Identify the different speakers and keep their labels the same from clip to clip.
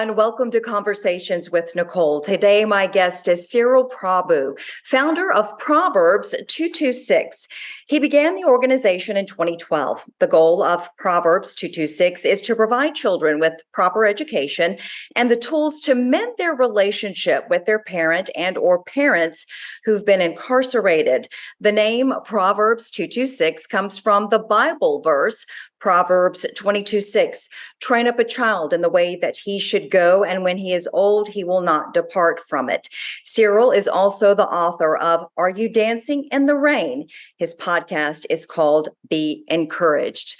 Speaker 1: everyone. Welcome to Conversations with Nicole. Today, my guest is Cyril Prabhu, founder of Proverbs226. He began the organization in 2012. The goal of Proverbs226 is to provide children with proper education and the tools to mend their relationship with their parent and or parents who've been incarcerated. The name Proverbs226 comes from the Bible verse, Proverbs 22:6, train up a child in the way that he should go, and when he is old, he will not depart from it. Cyril is also the author of Are You Dancing in the Rain? His podcast is called Be Encouraged.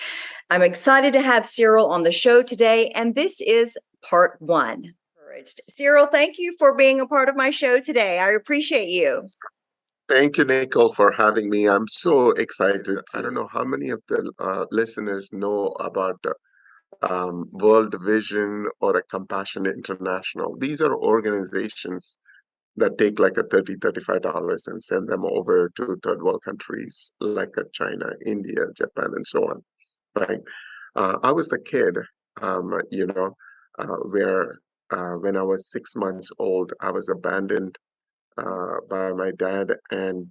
Speaker 1: I'm excited to have Cyril on the show today, and this is part one. Cyril, thank you for being a part of my show today. I appreciate you.
Speaker 2: Thank you, Nicole, for having me. I'm so excited. I don't know how many of the listeners know about World Vision or a Compassion International. These are organizations that take like a $35 and send them over to third world countries like China, India, Japan, and so on. Right? I was the kid, where when I was 6 months old, I was abandoned by my dad, and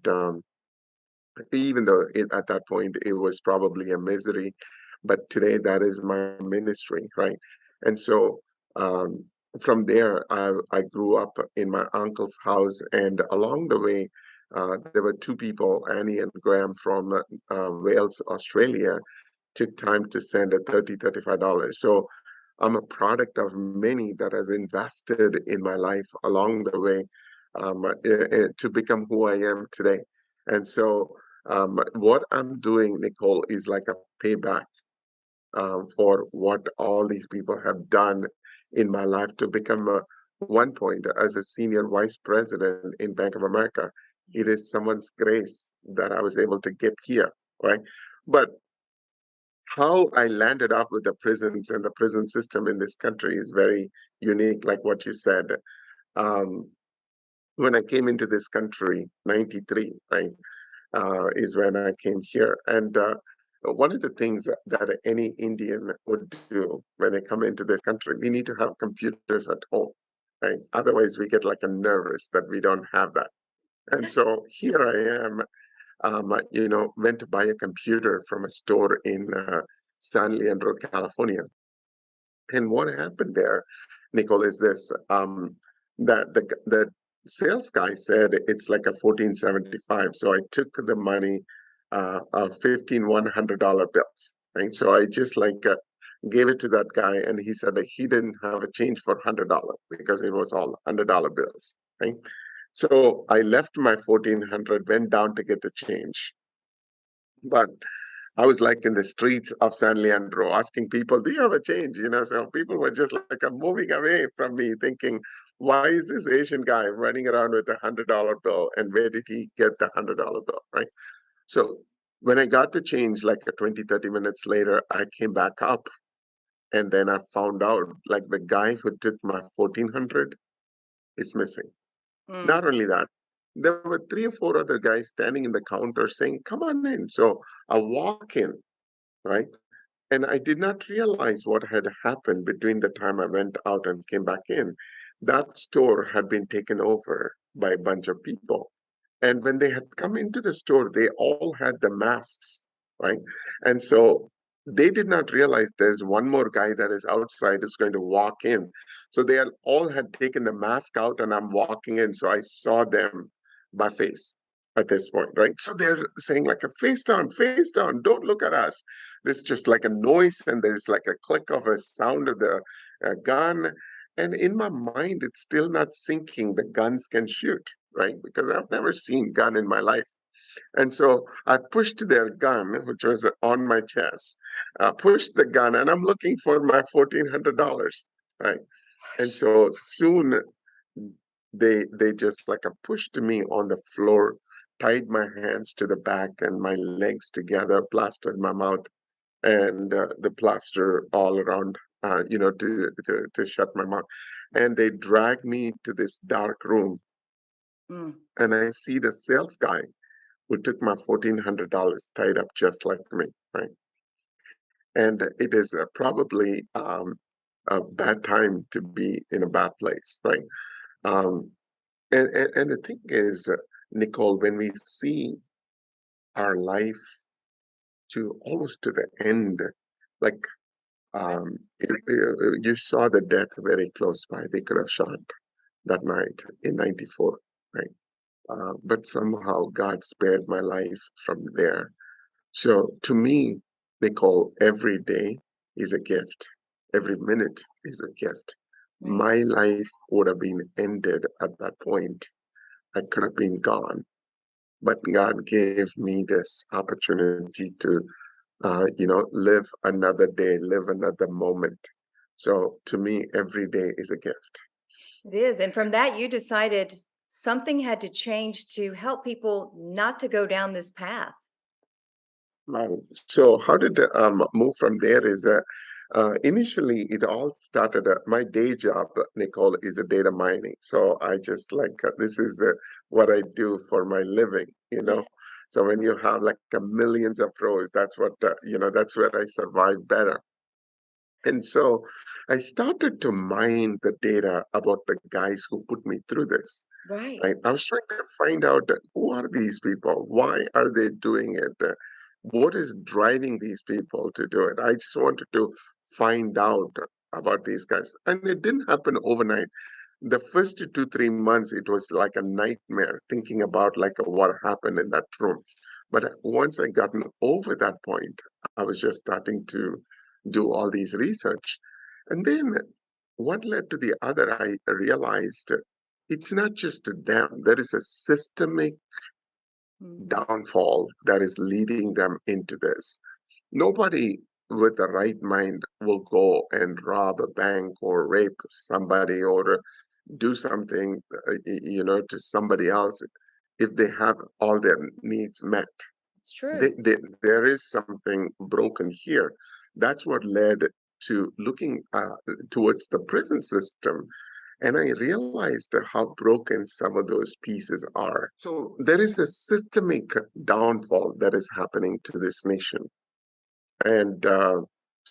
Speaker 2: even though at that point it was probably a misery, but today that is my ministry, right? And so from there, I grew up in my uncle's house, and along the way, there were two people, Annie and Graham from Wales, Australia, took time to send a $35. So I'm a product of many that has invested in my life along the way to become who I am today. And so what I'm doing, Nicole, is like a payback for what all these people have done in my life to become one point as a senior vice president in Bank of America. It is someone's grace that I was able to get here, right? But how I landed up with the prisons and the prison system in this country is very unique, like what you said. Um, when I came into this country, 93, right, is when I came here. And one of the things that any Indian would do when they come into this country, we need to have computers at home, right? Otherwise, we get like a nervous that we don't have that. And so here I am, went to buy a computer from a store in San Leandro, California. And what happened there, Nicole, is this, that the sales guy said it's like a 1475. So I took the money of $1,100 bills, right? So I just gave it to that guy, and he said that he didn't have a change for $100 because it was all $100 bills, right? So I left my 1400, went down to get the change. But I was like in the streets of San Leandro asking people, do you have a change? So people were just like moving away from me thinking, why is this Asian guy running around with $100 bill? And where did he get the $100 bill, right? So when I got the change, like 20, 30 minutes later, I came back up, and then I found out like the guy who took my 1400 is missing. Not only that, there were 3 or 4 other guys standing in the counter saying, come on in. So I walk in, right? And I did not realize what had happened between the time I went out and came back in. That store had been taken over by a bunch of people. And when they had come into the store, they all had the masks, right? And so they did not realize there's one more guy that is outside who's going to walk in. So they all had taken the mask out, and I'm walking in. So I saw them by face at this point, right? So they're saying like a face down, don't look at us. There's just like a noise, and there's like a click of a sound of the gun. And in my mind, it's still not sinking. The guns can shoot, right? Because I've never seen gun in my life. And so I pushed their gun, which was on my chest, pushed the gun, and I'm looking for my $1,400, right? And so soon they just like pushed me on the floor, tied my hands to the back and my legs together, plastered my mouth, and the plaster all around, to shut my mouth. And they dragged me to this dark room, and I see the sales guy who took my $1,400 tied up just like me, right? And it is probably a bad time to be in a bad place, right? Um, and the thing is, Nicole, when we see our life to almost to the end, like you saw the death very close by. They could have shot that night in '94, right? But somehow God spared my life from there. So to me, Nicole, every day is a gift. Every minute is a gift.
Speaker 1: Right.
Speaker 2: My life would have been ended at that point. I could have been gone, but God gave me this opportunity to, live another day, live another moment. So to me, every day is a gift.
Speaker 1: It is. And from that, you decided something had to change to help people not to go down this path.
Speaker 2: So how did move from there is initially it all started my day job, Nicole, is a data mining. So I just like this is what I do for my living, you
Speaker 1: Yeah.
Speaker 2: know. So when you have like millions of rows, that's what that's where I survive better. And so I started to mine the data about the guys who put me through this.
Speaker 1: Right.
Speaker 2: Right? I was trying to find out who are these people? Why are they doing it? What is driving these people to do it? I just wanted to find out about these guys. And it didn't happen overnight. The first 2, 3 months, it was like a nightmare thinking about like what happened in that room. But once I gotten over that point, I was just starting to do all these research. And then one led to the other. I realized it's not just them. There is a systemic
Speaker 1: Mhm.
Speaker 2: downfall that is leading them into this. Nobody with the right mind will go and rob a bank or rape somebody or do something, to somebody else if they have all their needs met.
Speaker 1: It's true.
Speaker 2: There is something broken here. That's what led to looking towards the prison system. And I realized how broken some of those pieces are. So there is a systemic downfall that is happening to this nation. And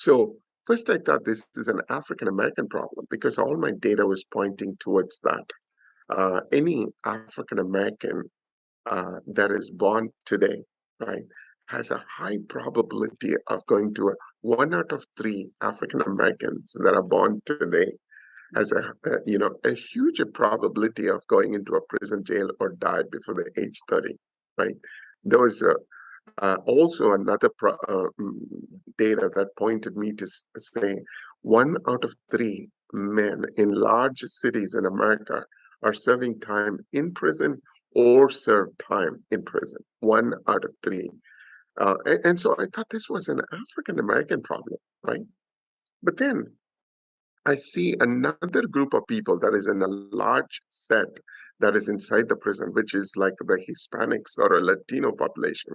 Speaker 2: so first I thought this is an African American problem because all my data was pointing towards that. Any African American that is born today, right, has a high probability of going to 1 out of 3 African Americans that are born today has a huge probability of going into a prison jail or die before the age 30, right? There was also another data that pointed me to say 1 out of 3 men in large cities in America are serving time in prison or serve time in prison. 1 out of 3. And so I thought this was an African American problem, right? But then I see another group of people that is in a large set that is inside the prison, which is like the Hispanics or a Latino population.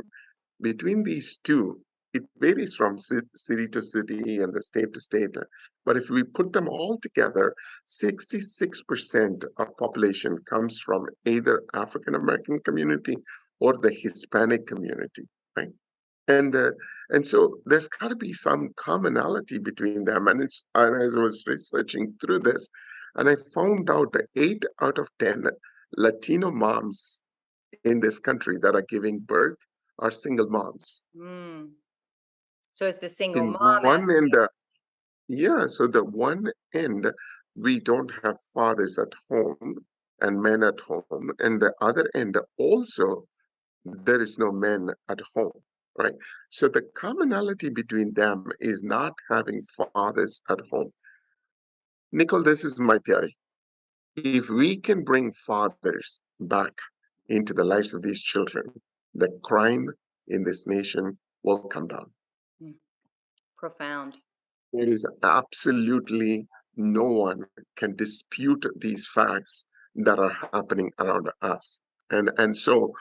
Speaker 2: Between these two, it varies from city to city and the state to state. But if we put them all together, 66% of population comes from either African American community or the Hispanic community, right? And so there's got to be some commonality between them. And as I was researching through this, and I found out that 8 out of 10 Latino moms in this country that are giving birth are single moms.
Speaker 1: Mm. So it's the single
Speaker 2: In
Speaker 1: mom
Speaker 2: one end,
Speaker 1: aspect.
Speaker 2: yeah, so the one end, we don't have fathers at home and men at home. And the other end, also, there is no men at home, right? So the commonality between them is not having fathers at home. Nicole, this is my theory. If we can bring fathers back into the lives of these children, the crime in this nation will come down.
Speaker 1: Mm. Profound.
Speaker 2: There is absolutely no one can dispute these facts that are happening around us. And so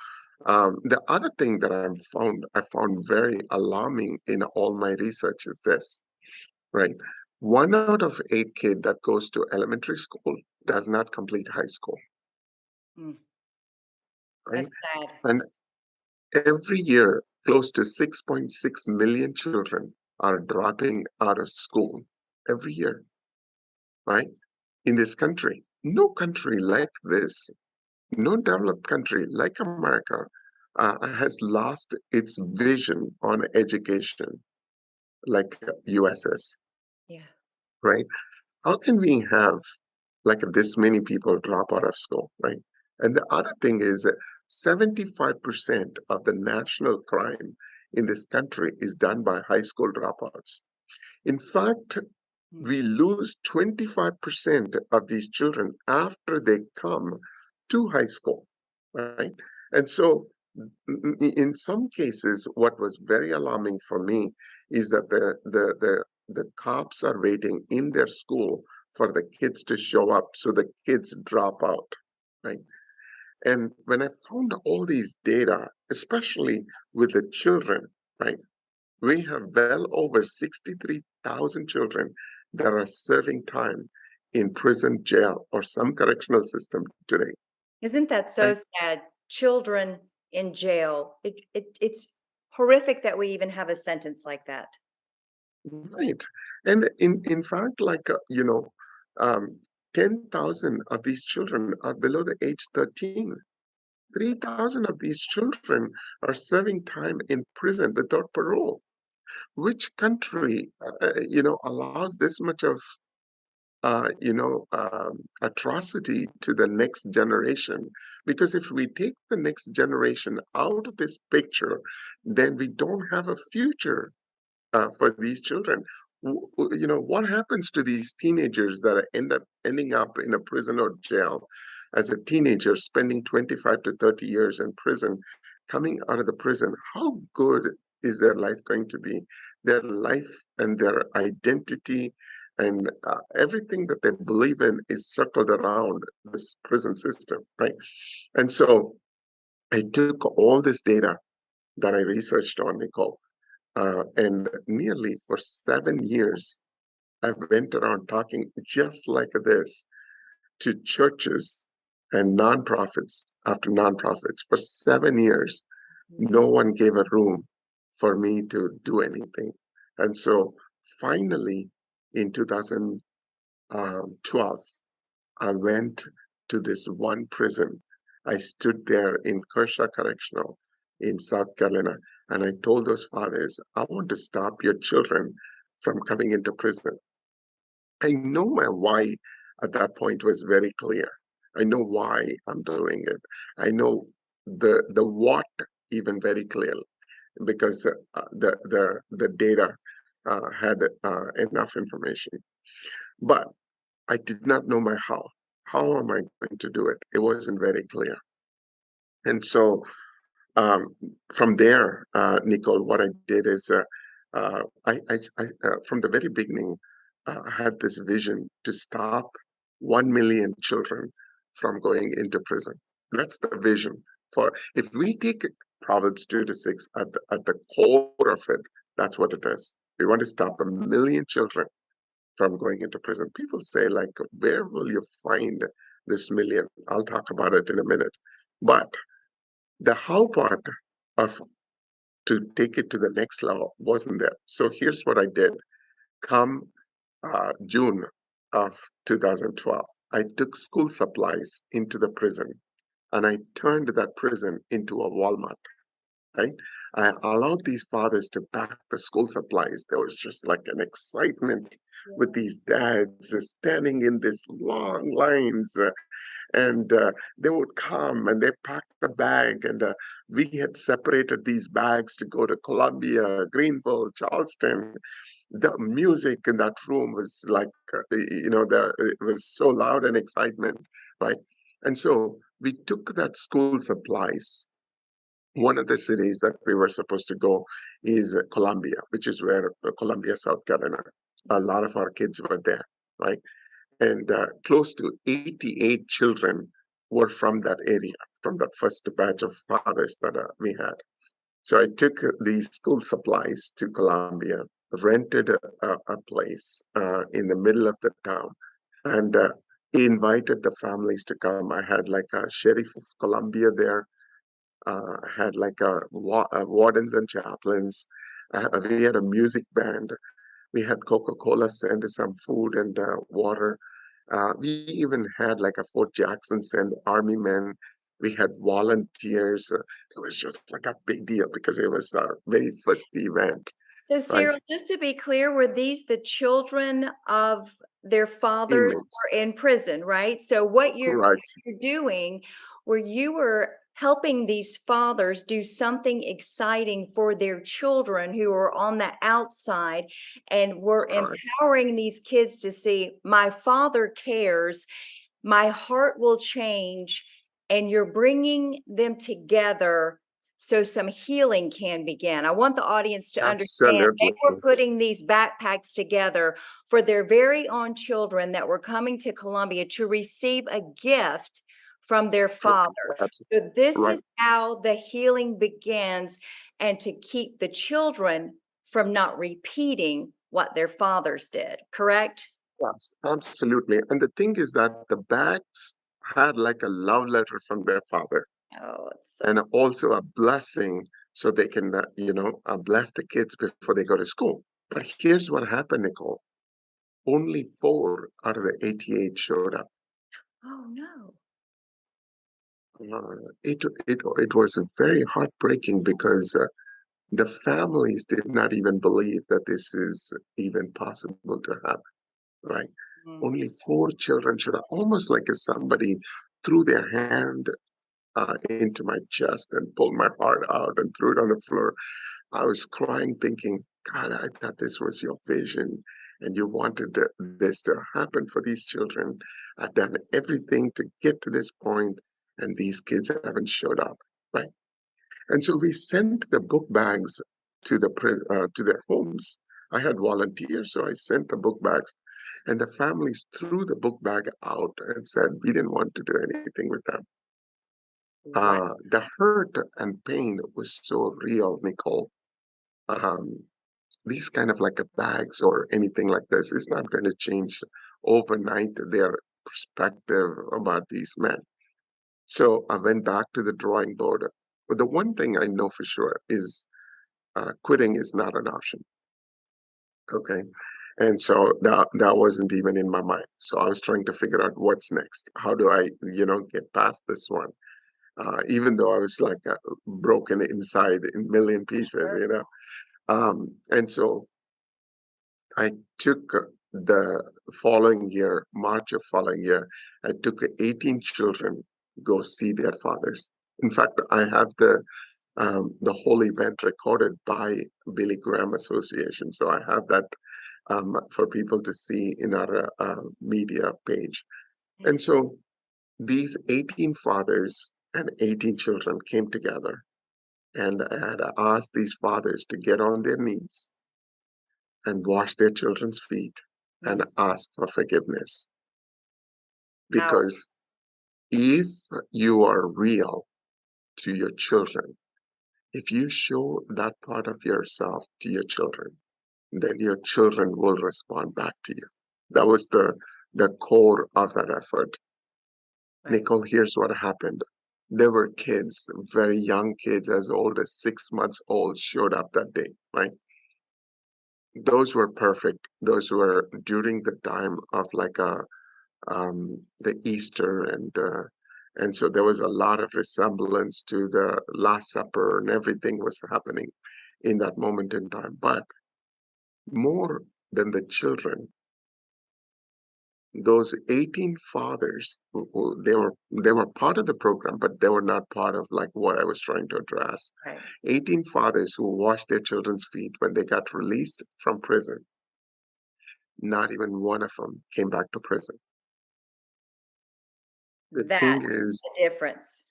Speaker 2: the other thing that I found very alarming in all my research is this, right? 1 out of 8 kid that goes to elementary school does not complete high school,
Speaker 1: Mm.
Speaker 2: right?
Speaker 1: That's sad.
Speaker 2: And every year, close to 6.6 million children are dropping out of school every year. right? In this country. No country like this, no developed country like America has lost its vision on education like USS,
Speaker 1: Yeah.
Speaker 2: right? How can we have like this many people drop out of school, right? And the other thing is that 75% of the national crime in this country is done by high school dropouts. In fact,
Speaker 1: Mm.
Speaker 2: we lose 25% of these children after they come to high school, right? And so, in some cases, what was very alarming for me is that the cops are waiting in their school for the kids to show up, so the kids drop out, right? And when I found all these data, especially with the children, right? We have well over 63,000 children that are serving time in prison, jail, or some correctional system today.
Speaker 1: Isn't that so
Speaker 2: Right?
Speaker 1: sad? Children in jail. It's horrific that we even have a sentence like that.
Speaker 2: Right. And in fact, like, 10,000 of these children are below the age 13. 3,000 of these children are serving time in prison without parole. Which country, allows this much of atrocity to the next generation. Because if we take the next generation out of this picture, then we don't have a future for these children. What happens to these teenagers that ending up in a prison or jail as a teenager, spending 25 to 30 years in prison, coming out of the prison? How good is their life going to be? Their life and their identity and everything that they believe in is circled around this prison system, right? And so I took all this data that I researched on, Nicole, and nearly for 7 years, I've went around talking just like this to churches and nonprofits after nonprofits. For 7 years, no one gave a room for me to do anything. And so finally, in 2012, I went to this one prison. I stood there in Kershaw Correctional in South Carolina, and I told those fathers, I want to stop your children from coming into prison. I know my why at that point was very clear. I know why I'm doing it. I know the what even very clearly because the data had enough information. But I did not know my how. How am I going to do it? It wasn't very clear. And so um, from there, Nicole, what I did is from the very beginning, I had this vision to stop 1 million children from going into prison. That's the vision. For if we take Proverbs 2 to 6 at the core of it, that's what it is. We want to stop 1 million children from going into prison. People say, like, where will you find this million? I'll talk about it in a minute. But the how part of to take it to the next level wasn't there. So here's what I did. Come June of 2012, I took school supplies into the prison and I turned that prison into a Walmart, right? I allowed these fathers to pack the school supplies. There was just like an excitement with these dads standing in these long lines and they would come and they packed the bag and we had separated these bags to go to Columbia, Greenville, Charleston. The music in that room was like it was so loud and excitement, right? And so we took that school supplies. One of the cities that we were supposed to go is Columbia, which is where Columbia, South Carolina. A lot of our kids were there, right? And close to 88 children were from that area, from that first batch of fathers that we had. So I took these school supplies to Columbia, rented a place in the middle of the town, and invited the families to come. I had like a sheriff of Columbia there, had like wardens and chaplains. We had a music band. We had Coca-Cola send some food and water. We even had like a Fort Jackson send army men. We had volunteers. It was just like a big deal because it was our very first event,
Speaker 1: So,
Speaker 2: right?
Speaker 1: Cyril, just to be clear, were these the children of their fathers
Speaker 2: Inmates.
Speaker 1: who were in prison, right? So, what
Speaker 2: Correct.
Speaker 1: you're doing, where you were helping these fathers do something exciting for their children who are on the outside, and were
Speaker 2: Correct.
Speaker 1: empowering these kids to see, my father cares, my heart will change, and you're bringing them together so some healing can begin. I want the audience to understand they
Speaker 2: Absolutely.
Speaker 1: were putting these backpacks together for their very own children that were coming to Columbia to receive a gift from their father. So this
Speaker 2: Right.
Speaker 1: is how the healing begins, and to keep the children from not repeating what their fathers did, correct?
Speaker 2: Yes, absolutely. And the thing is that the bags had like a love letter from their father
Speaker 1: Oh, it's so
Speaker 2: and also a blessing so they can, bless the kids before they go to school. But here's what happened, Nicole. Only 4 out of the 88 showed up.
Speaker 1: oh no.
Speaker 2: It was very heartbreaking because the families did not even believe that this is even possible to happen, right?
Speaker 1: Mm.
Speaker 2: Only 4 children showed up, almost like if somebody threw their hand into my chest and pulled my heart out and threw it on the floor. I was crying, thinking, God, I thought this was your vision and you wanted this to happen for these children. I've done everything to get to this point, and these kids haven't showed up, right? And so we sent the book bags to to their homes. I had volunteers, so I sent the book bags, and the families threw the book bag out and said we didn't want to do anything with them.
Speaker 1: Wow.
Speaker 2: The hurt and pain was so real, Nicole. Um, these kind of like a bags or anything like this is not going to change overnight their perspective about these men. So I went back to the drawing board. But the one thing I know for sure is quitting is not an option. Okay. And so that wasn't even in my mind. So I was trying to figure out what's next. How do I, get past this one? Even though I was like broken inside in million pieces. And so I took the following year, March of following year, I took 18 children go see their fathers. In fact, I have the whole event recorded by Billy Graham Association. So I have that for people to see in our media page. And so these 18 fathers and 18 children came together, and I had asked these fathers to get on their knees and wash their children's feet
Speaker 1: Mm.
Speaker 2: and ask for forgiveness.
Speaker 1: Power.
Speaker 2: Because if you are real to your children, if you show that part of yourself to your children, then your children will respond back to you. That was the core of that effort.
Speaker 1: Right.
Speaker 2: Nicole, here's what happened. There were kids, very young kids, as old as 6 months old, showed up that day, right? Those were perfect. Those were during the time of like the Easter, and so there was a lot of resemblance to the Last Supper, and everything was happening in that moment in time. But more than the children, those 18 fathers, they were part of the program, but they were not part of like what I was trying to address.
Speaker 1: Right.
Speaker 2: 18 fathers who washed their children's feet when they got released from prison. Not even one of them came back to prison. The
Speaker 1: That's
Speaker 2: thing is,
Speaker 1: the difference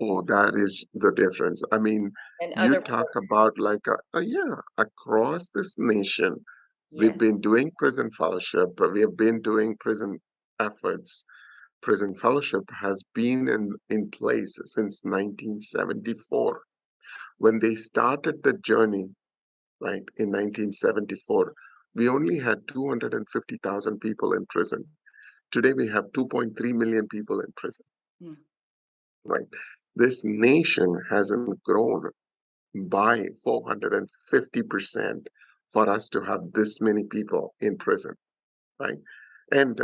Speaker 2: oh, that is the difference. I mean,
Speaker 1: in
Speaker 2: you
Speaker 1: other
Speaker 2: talk about
Speaker 1: programs.
Speaker 2: like, yeah, across this nation, we've
Speaker 1: Yes.
Speaker 2: been doing prison fellowship, we have been doing prison efforts. Prison fellowship has been in place since 1974. When they started the journey, right, in 1974, we only had 250,000 people in prison. Today we have 2.3 million people in prison,
Speaker 1: Mm.
Speaker 2: right? This nation hasn't grown by 450% for us to have this many people in prison, right? And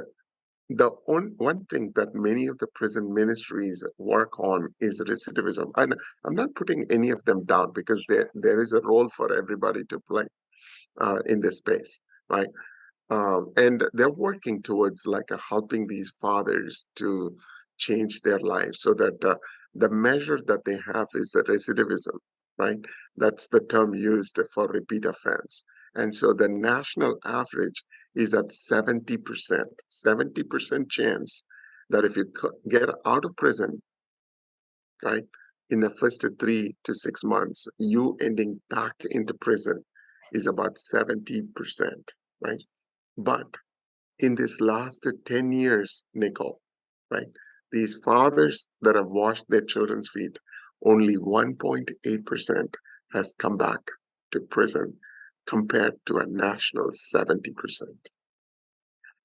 Speaker 2: the one thing that many of the prison ministries work on is recidivism. And I'm not putting any of them down because there is a role for everybody to play in this space, right? And they're working towards like helping these fathers to change their lives so that the measure that they have is the recidivism, right? That's the term used for repeat offense. And so the national average is at 70%, 70% chance that if you get out of prison, right, in the first 3 to 6 months, you ending back into prison is about 70%, right? But in this last 10 years, Nicole, right? These fathers that have washed their children's feet, only 1.8% has come back to prison compared to a national 70%.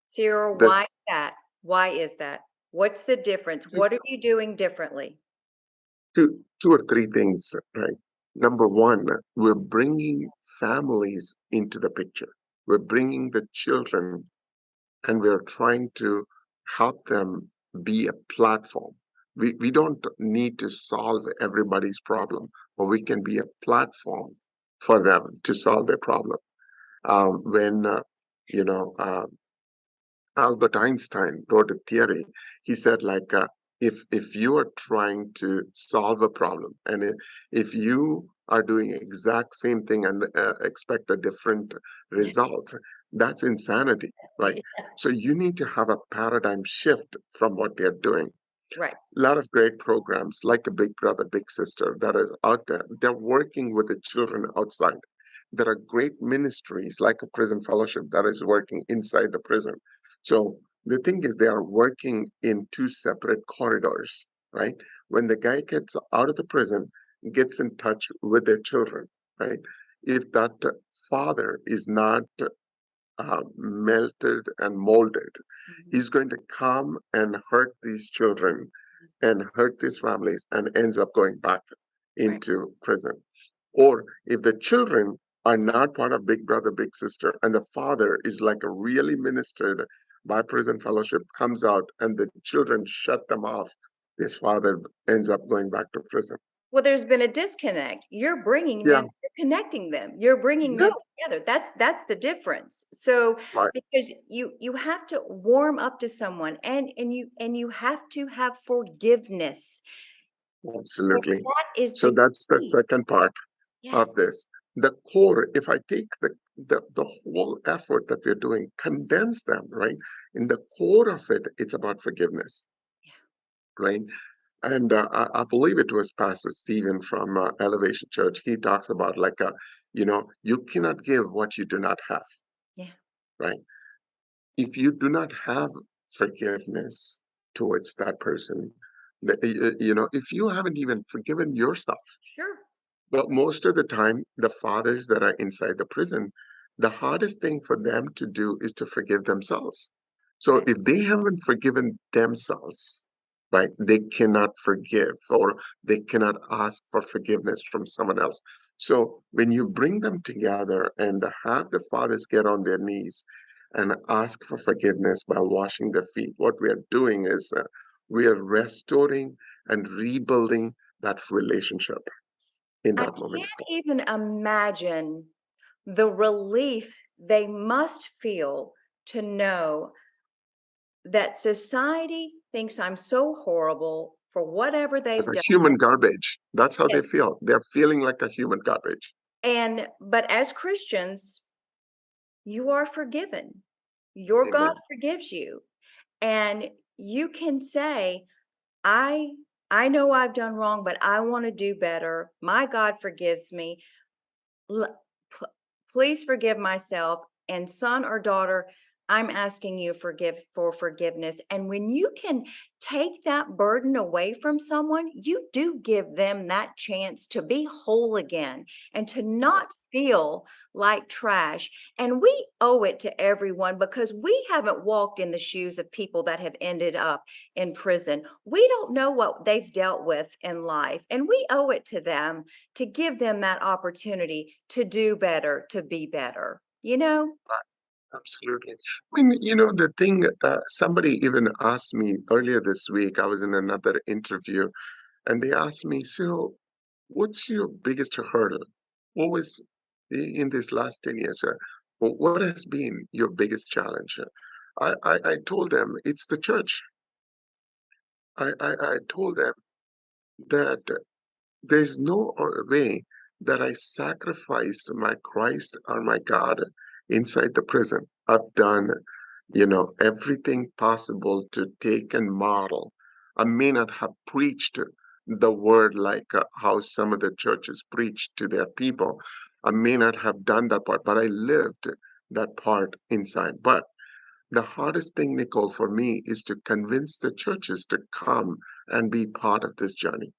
Speaker 1: Cyril, why
Speaker 2: This
Speaker 1: that? Why is that? What's the difference?
Speaker 2: two,
Speaker 1: What are you doing differently?
Speaker 2: two or three things, right? Number one, we're bringing families into the picture. We're bringing the children and we're trying to help them be a platform. We don't need to solve everybody's problem, but we can be a platform for them to solve their problem. When you know Albert Einstein wrote a theory. He said, like, if you are trying to solve a problem, and if you are doing exact same thing and expect a different result, that's insanity, right? So you need to have a paradigm shift from what they're doing.
Speaker 1: Right.
Speaker 2: A lot of great programs like a Big Brother, Big Sister that is out there. They're working with the children outside. There are great ministries like a prison fellowship that is working inside the prison. So the thing is, they are working in two separate corridors, right? When the guy gets out of the prison, gets in touch with their children, right? If that father is not melted and molded,
Speaker 1: Mhm.
Speaker 2: he's going to come and hurt these children and hurt these families and ends up going back
Speaker 1: Right.
Speaker 2: into prison. Or if the children are not part of Big Brother, Big Sister, and the father is like a really ministered by prison fellowship, comes out and the children shut them off, this father ends up going back to prison.
Speaker 1: Well, there's been a disconnect. You're bringing
Speaker 2: Yeah,
Speaker 1: them, you're connecting them, you're bringing
Speaker 2: yeah,
Speaker 1: them together. That's the difference. So
Speaker 2: right,
Speaker 1: because you have to warm up to someone, and you have to have forgiveness. And
Speaker 2: absolutely.
Speaker 1: that is
Speaker 2: So
Speaker 1: the
Speaker 2: that's the
Speaker 1: key.
Speaker 2: second part
Speaker 1: Yes.
Speaker 2: of this. The core, if I take the whole effort that we're doing, condense them, right? In the core of it, it's about forgiveness, right? And I believe it was Pastor Stephen from Elevation Church. He talks about like, you cannot give what you do not have,
Speaker 1: Yeah.
Speaker 2: right? If you do not have forgiveness towards that person, if you haven't even forgiven yourself,
Speaker 1: Sure.
Speaker 2: but most of the time, the fathers that are inside the prison, the hardest thing for them to do is to forgive themselves. So
Speaker 1: Right.
Speaker 2: if they haven't forgiven themselves, right, they cannot forgive or they cannot ask for forgiveness from someone else. So when you bring them together and have the fathers get on their knees and ask for forgiveness while washing their feet, what we are doing is we are restoring and rebuilding that relationship in
Speaker 1: I
Speaker 2: that moment.
Speaker 1: can't even imagine the relief they must feel to know that society thinks I'm so horrible for whatever
Speaker 2: As
Speaker 1: they've
Speaker 2: a
Speaker 1: done.
Speaker 2: human garbage. That's how they feel. They're feeling like a human garbage.
Speaker 1: And but as Christians, you are forgiven. Your God
Speaker 2: Amen.
Speaker 1: forgives you. And you can say, I I know I've done wrong, but I want to do better. My God forgives me. L- Please forgive myself, and son or daughter, I'm asking you for forgiveness. And when you can take that burden away from someone, you do give them that chance to be whole again and to not
Speaker 2: Yes.
Speaker 1: feel like trash. And we owe it to everyone because we haven't walked in the shoes of people that have ended up in prison. We don't know what they've dealt with in life, and we owe it to them to give them that opportunity to do better, to be better, you know?
Speaker 2: Absolutely. I mean, the thing, somebody even asked me earlier this week, I was in another interview, and they asked me, Cyril, what's your biggest hurdle? What was in this last 10 years? What has been your biggest challenge? I told them it's the church. I told them that there's no way that I sacrificed my Christ or my God inside the prison. I've done, everything possible to take and model. I may not have preached the word like how some of the churches preach to their people. I may not have done that part, but I lived that part inside. But the hardest thing, Nicole, for me is to convince the churches to come and be part of this journey,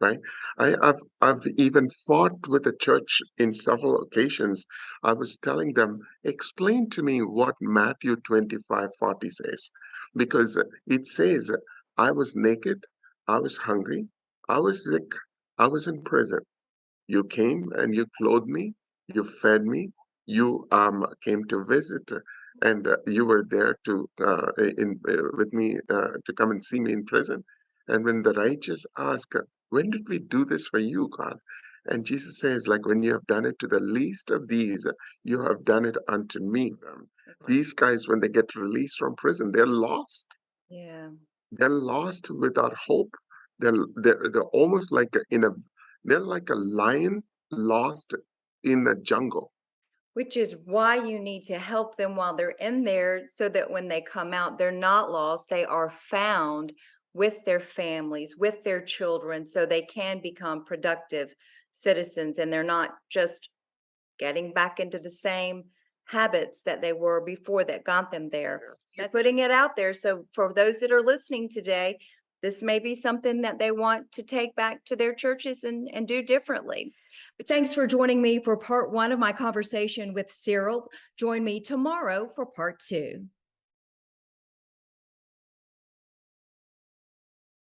Speaker 2: right? I've even fought with the church in several occasions. I was telling them, explain to me what Matthew 25:40 says, because it says, I was naked, I was hungry, I was sick, I was in prison. You came and you clothed me, you fed me, you came to visit, and you were there to in with me to come and see me in prison. And when the righteous ask, when did we do this for you, God? And Jesus says, like when you have done it to the least of these, you have done it unto me. These guys, when they get released from prison, they're lost.
Speaker 1: Yeah.
Speaker 2: They're lost without hope. They're almost like they're like a lion lost in the jungle.
Speaker 1: Which is why you need to help them while they're in there so that when they come out, they're not lost. They are found with their families, with their children, so they can become productive citizens and they're not just getting back into the same habits that they were before that got them there. You're putting it out there. So for those that are listening today, this may be something that they want to take back to their churches and do differently. But thanks for joining me for part one of my conversation with Cyril. Join me tomorrow for part two.